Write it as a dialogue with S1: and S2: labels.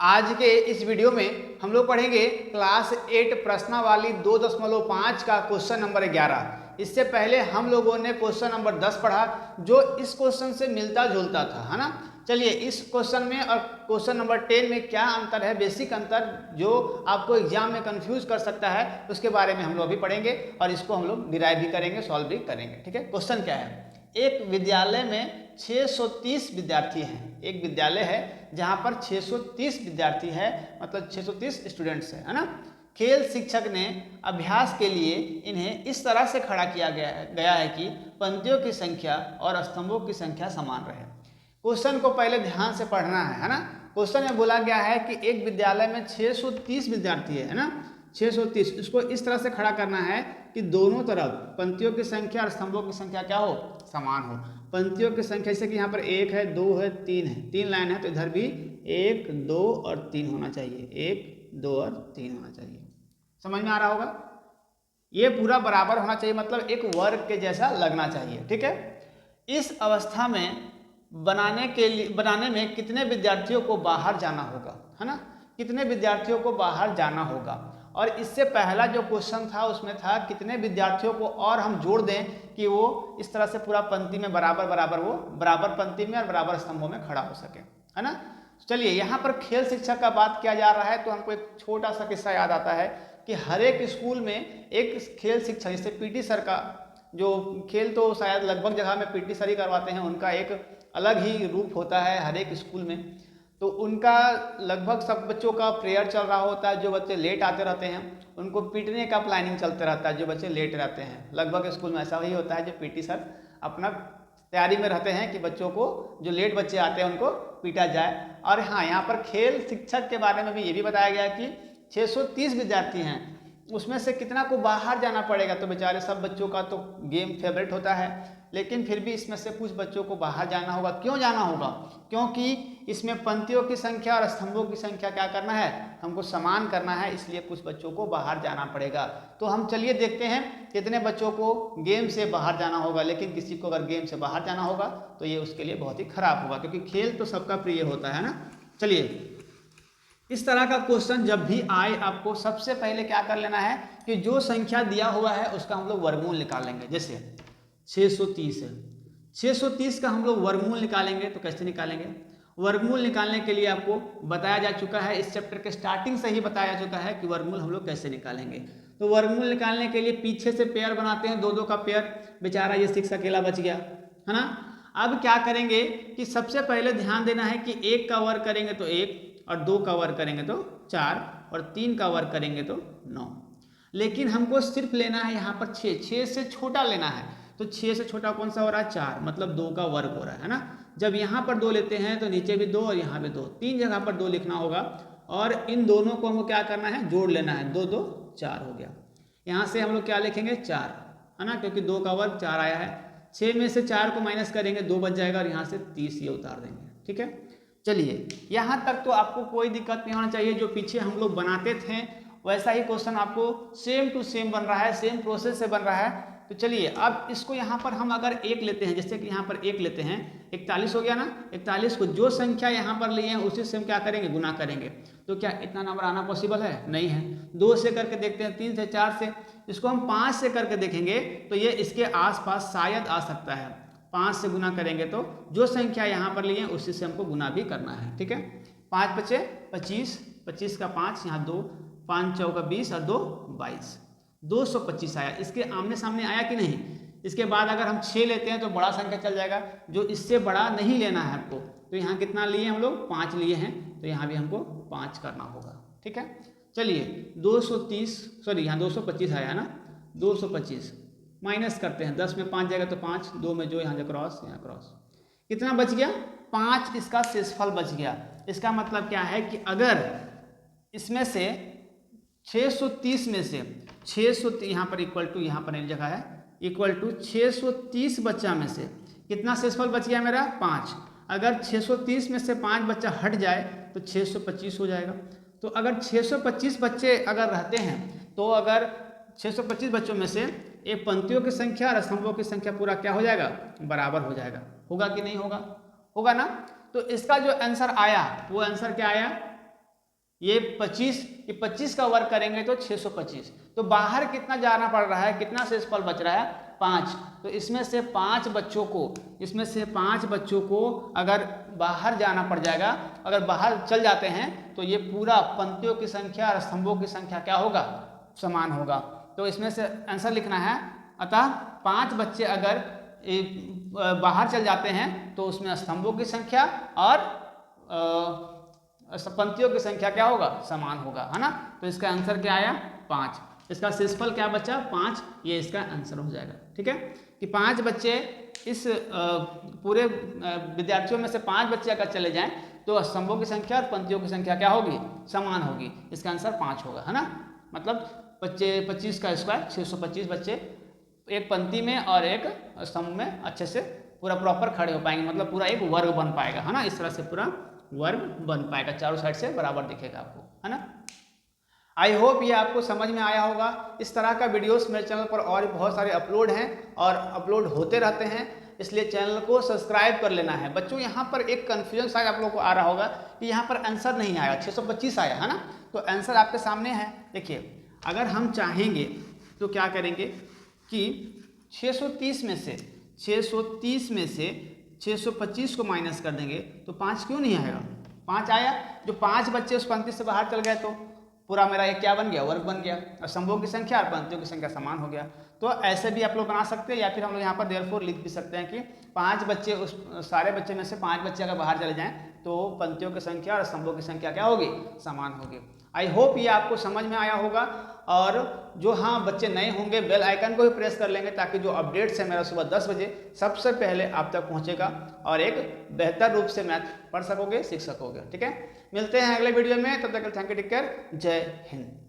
S1: आज के इस वीडियो में हम लोग पढ़ेंगे क्लास 8 प्रश्नावली 2.5 का क्वेश्चन नंबर 11। इससे पहले हम लोगों ने क्वेश्चन नंबर 10 पढ़ा जो इस क्वेश्चन से मिलता जुलता था, है ना। चलिए इस क्वेश्चन में और क्वेश्चन नंबर 10 में क्या अंतर है, बेसिक अंतर जो आपको एग्जाम में कंफ्यूज कर सकता है, उसके बारे में हम लोग अभी पढ़ेंगे और इसको हम लोग डिराइव भी करेंगे, सॉल्व भी करेंगे। ठीक है, क्वेश्चन क्या है, एक विद्यालय में 630 विद्यार्थी हैं। एक विद्यालय है जहां पर 630 विद्यार्थी है, मतलब 630 स्टूडेंट्स है ना। खेल शिक्षक ने अभ्यास के लिए इन्हें इस तरह से खड़ा किया गया है कि पंक्तियों की संख्या और स्तंभों की संख्या समान रहे। क्वेश्चन को पहले ध्यान से पढ़ना है ना। क्वेश्चन में बोला गया है कि एक विद्यालय में 630 विद्यार्थी है ना, 630। इसको इस तरह से खड़ा करना है कि दोनों तरफ पंक्तियों की संख्या और स्तंभों की संख्या क्या हो, समान हो। पंक्तियों की संख्या जैसे कि यहाँ पर 1 है, 2 है, 3 है, 3 लाइन है, तो इधर भी 1, 2 और 3 होना चाहिए, 1, 2 और 3 होना चाहिए। समझ में आ रहा होगा, ये पूरा बराबर होना चाहिए, मतलब एक वर्ग के जैसा लगना चाहिए। ठीक है, इस अवस्था में बनाने में कितने विद्यार्थियों को बाहर जाना होगा, है ना, कितने विद्यार्थियों को बाहर जाना होगा। और इससे पहला जो क्वेश्चन था उसमें था कितने विद्यार्थियों को और हम जोड़ दें कि वो इस तरह से पूरा पंक्ति में बराबर पंक्ति में और बराबर स्तंभों में खड़ा हो सके, है ना। चलिए यहाँ पर खेल शिक्षक का बात किया जा रहा है तो हमको एक छोटा सा किस्सा याद आता है कि हर एक स्कूल में एक खेल शिक्षक, जैसे पीटी सर का जो खेल तो शायद लगभग जगह में पीटी सर ही करवाते हैं, उनका एक अलग ही रूप होता है हर एक स्कूल में। तो उनका लगभग सब बच्चों का प्रेयर चल रहा होता है, जो बच्चे लेट आते रहते हैं उनको पीटने का प्लानिंग चलते रहता है, जो बच्चे लेट रहते हैं। लगभग स्कूल में ऐसा ही होता है, जो पीटी सर अपना तैयारी में रहते हैं कि बच्चों को, जो लेट बच्चे आते हैं उनको पीटा जाए। और हाँ, यहाँ पर खेल शिक्षक के बारे में भी ये भी बताया गया कि 630 विद्यार्थी हैं, उसमें से कितना को बाहर जाना पड़ेगा। तो बेचारे सब बच्चों का तो गेम फेवरेट होता है, लेकिन फिर भी इसमें से कुछ बच्चों को बाहर जाना होगा। क्यों जाना होगा? क्योंकि इसमें पंक्तियों की संख्या और स्तंभों की संख्या क्या करना है, हमको समान करना है, इसलिए कुछ बच्चों को बाहर जाना पड़ेगा। तो हम चलिए देखते हैं कितने बच्चों को गेम से बाहर जाना होगा। लेकिन किसी को अगर गेम से बाहर जाना होगा तो ये उसके लिए बहुत ही खराब होगा, क्योंकि खेल तो सबका प्रिय होता है ना। चलिए, इस तरह का क्वेश्चन जब भी आए आपको सबसे पहले क्या कर लेना है कि जो संख्या दिया हुआ है उसका हम लोग वर्गमूल निकालेंगे। जैसे 630 है, 630 का हम लोग वर्गमूल निकालेंगे। तो कैसे निकालेंगे? वर्गमूल निकालने के लिए आपको बताया जा चुका है, इस चैप्टर के स्टार्टिंग से ही बताया जा चुका है कि वर्गमूल हम लोग कैसे निकालेंगे। तो वर्गमूल निकालने के लिए पीछे से पेयर बनाते हैं, 2-2 का पेयर। बेचारा ये 6 अकेला बच गया, है ना। अब क्या करेंगे कि सबसे पहले ध्यान देना है कि 1 का वर्ग करेंगे तो 1, और 2 का वर्ग करेंगे तो 4, और 3 का वर्ग करेंगे तो 9। लेकिन हमको सिर्फ लेना है यहाँ पर 6 से छोटा लेना है। तो 6 से छोटा कौन सा हो रहा है? 4, मतलब 2 का वर्ग हो रहा है ना। जब यहाँ पर 2 लेते हैं तो नीचे भी 2 और यहाँ भी 2, 3 जगह पर 2 लिखना होगा। और इन दोनों को हमको क्या करना है? जोड़ लेना है। 2, 2, 4 हो गया। यहाँ से हम लोग क्या लिखेंगे? 4, है ना, क्योंकि 2 का वर्ग 4 आया है। 6 में से 4 को माइनस करेंगे, 2 बच जाएगा, और यहाँ से 30 ये उतार देंगे। ठीक है, चलिए यहाँ तक तो आपको कोई दिक्कत नहीं होना चाहिए। जो पीछे हम लोग बनाते थे वैसा ही क्वेश्चन आपको सेम टू सेम बन रहा है, सेम प्रोसेस से बन रहा है। तो चलिए अब इसको यहाँ पर हम अगर 1 लेते हैं, जैसे कि यहाँ पर 1 लेते हैं, 41 हो गया ना। 41 को जो संख्या यहाँ पर लिए हैं उसी से हम क्या करेंगे? गुना करेंगे। तो क्या इतना नंबर आना पॉसिबल है? नहीं है। 2 से करके देखते हैं, 3 से, 4 से। इसको हम 5 से करके देखेंगे तो ये इसके आसपास शायद आ सकता है। 5 से गुना करेंगे तो जो संख्या यहाँ पर लिए हैं उसी से हमको गुना भी करना है। ठीक है, 5 बचे 25, 25 का 5, यहाँ 2, 5 चौका 20 और 2 22, 225 आया। इसके आमने सामने आया कि नहीं? इसके बाद अगर हम 6 लेते हैं तो बड़ा संख्या चल जाएगा, जो इससे बड़ा नहीं लेना है आपको। तो यहाँ कितना लिए हम लोग? 5 लिए हैं, तो यहाँ भी हमको 5 करना होगा। ठीक है, चलिए 225 आया है ना। 225 माइनस करते हैं, 10 में 5 जाएगा तो 5, 2 में जो, यहाँ जो क्रॉस, यहाँ क्रॉस, कितना बच गया? 5 इसका शेषफल बच गया। इसका मतलब क्या है कि अगर इसमें से 630 में से 630, यहाँ पर इक्वल टू, यहाँ पर एक जगह है इक्वल टू 630 बच्चा में से कितना शेषफल बच गया मेरा? 5। अगर 630 में से 5 बच्चा हट जाए तो 625 हो जाएगा। तो अगर 625 बच्चे अगर रहते हैं तो अगर 625 बच्चों में से एक पंक्तियों की संख्या और स्तंभों की संख्या पूरा क्या हो जाएगा? बराबर हो जाएगा। होगा कि नहीं होगा? होगा ना। तो इसका जो आंसर आया वो आंसर क्या आया? ये 25, ये 25 का वर्ग करेंगे तो 625। तो बाहर कितना जाना पड़ रहा है, कितना शेषफल बच रहा है, 5। तो इसमें से 5 बच्चों को अगर बाहर जाना पड़ जाएगा, अगर बाहर चल जाते हैं तो ये पूरा पंक्तियों की संख्या और स्तंभों की संख्या क्या होगा, समान होगा। तो इसमें से आंसर लिखना है, अतः 5 बच्चे अगर बाहर चल जाते हैं तो उसमें स्तंभों की संख्या और पंक्तियों की संख्या क्या होगा, समान होगा, है ना। तो इसका आंसर क्या आया, 5। इसका शेषफल क्या बचा, 5। ये इसका आंसर हो जाएगा। ठीक है, कि 5 बच्चे इस पूरे विद्यार्थियों में से 5 बच्चे अगर चले जाएं तो स्तंभों की संख्या और पंक्तियों की संख्या क्या होगी, समान होगी। इसका आंसर 5 होगा, है ना। मतलब 25 का स्क्वायर 625 बच्चे एक पंक्ति में और एक स्तंभ में अच्छे से पूरा प्रॉपर खड़े हो पाएंगे, मतलब पूरा एक वर्ग बन पाएगा, है ना। इस तरह से पूरा वर्ग बन पाएगा, चारों साइड से बराबर दिखेगा आपको, है ना। आई होप ये आपको समझ में आया होगा। इस तरह का वीडियोस मेरे चैनल पर और बहुत सारे अपलोड हैं और अपलोड होते रहते हैं, इसलिए चैनल को सब्सक्राइब कर लेना है। बच्चों यहाँ पर एक कन्फ्यूजन शायद आप लोगों को आ रहा होगा कि यहाँ पर आंसर नहीं आया, 625 आया, है ना। तो आंसर आपके सामने है। देखिए, अगर हम चाहेंगे तो क्या करेंगे कि 630 में से 625 को माइनस कर देंगे तो 5 क्यों नहीं आएगा, 5 आया। जो 5 बच्चे उस पंक्ति से बाहर चल गए तो पूरा मेरा एक क्या बन गया, वर्ग बन गया, और स्तंभों की संख्या और पंक्तियों की संख्या समान हो गया। तो ऐसे भी आप लोग बना सकते हैं, या फिर हम लोग यहाँ पर देयरफॉर लिख भी सकते हैं कि 5 बच्चे, उस सारे बच्चे में से 5 बच्चे अगर बाहर चले जाएं तो पंक्तियों की संख्या और स्तंभों की संख्या क्या होगी, समान होगी। आई होप ये आपको समझ में आया होगा। और जो हाँ बच्चे नए होंगे, बेल आइकन को भी प्रेस कर लेंगे ताकि जो अपडेट्स है मेरा सुबह 10 बजे सबसे पहले आप तक पहुँचेगा और एक बेहतर रूप से मैथ पढ़ सकोगे, सीख सकोगे। ठीक है, मिलते हैं अगले वीडियो में, तब तक थैंक यू, टेक केयर, जय हिंद।